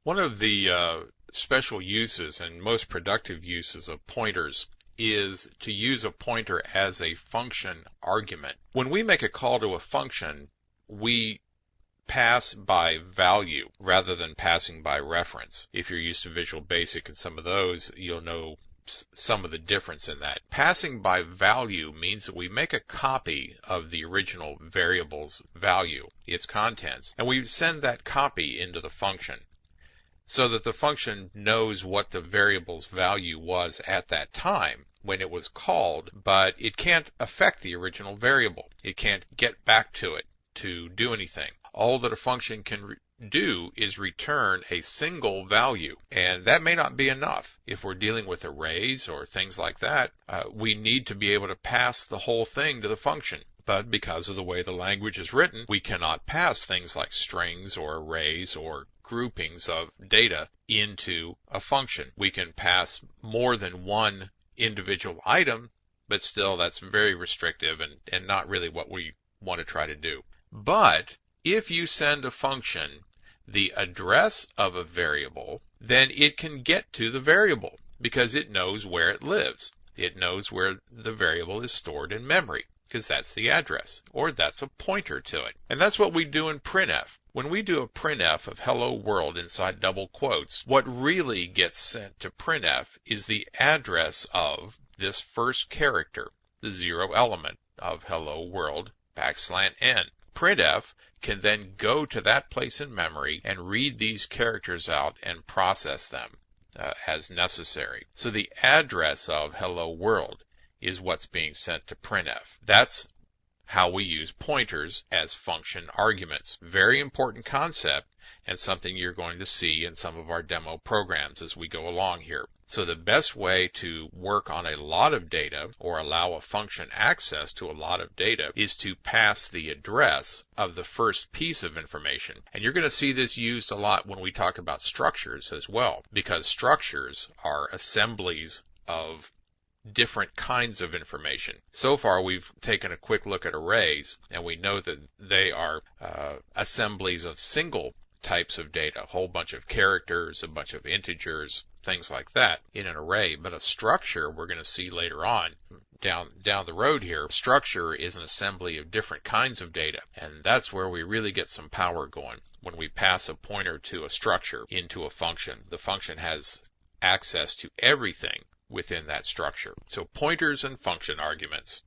One of the special uses and most productive uses of pointers is to use a pointer as a function argument. When we make a call to a function, we pass by value rather than passing by reference. If you're used to Visual Basic and some of those, you'll know some of the difference in that. Passing by value means that we make a copy of the original variable's value, its contents, and we send that copy into the function so that the function knows what the variable's value was at that time when it was called, but it can't affect the original variable. It can't get back to it to do anything. All that a function can do is return a single value, and that may not be enough. If we're dealing with arrays or things like that, we need to be able to pass the whole thing to the function. But because of the way the language is written, we cannot pass things like strings or arrays or groupings of data into a function. We can pass more than one individual item, but still that's very restrictive and not really what we want to try to do. But if you send a function the address of a variable, then it can get to the variable because it knows where it lives. It knows where the variable is stored in memory because that's the address, or that's a pointer to it. And that's what we do in printf. When we do a printf of hello world inside double quotes, what really gets sent to printf is the address of this first character, the 0 element of hello world \n. Printf can then go to that place in memory and read these characters out and process them as necessary. So the address of hello world is what's being sent to printf. That's how we use pointers as function arguments. Very important concept and something you're going to see in some of our demo programs as we go along here. So the best way to work on a lot of data or allow a function access to a lot of data is to pass the address of the first piece of information. And you're going to see this used a lot when we talk about structures as well, because structures are assemblies of different kinds of information. So far, we've taken a quick look at arrays, and we know that they are assemblies of single types of data, a whole bunch of characters, a bunch of integers, things like that in an array. But a structure, we're going to see later on down the road here, structure is an assembly of different kinds of data, and that's where we really get some power going. When we pass a pointer to a structure into a function, the function has access to everything within that structure. So pointers and function arguments.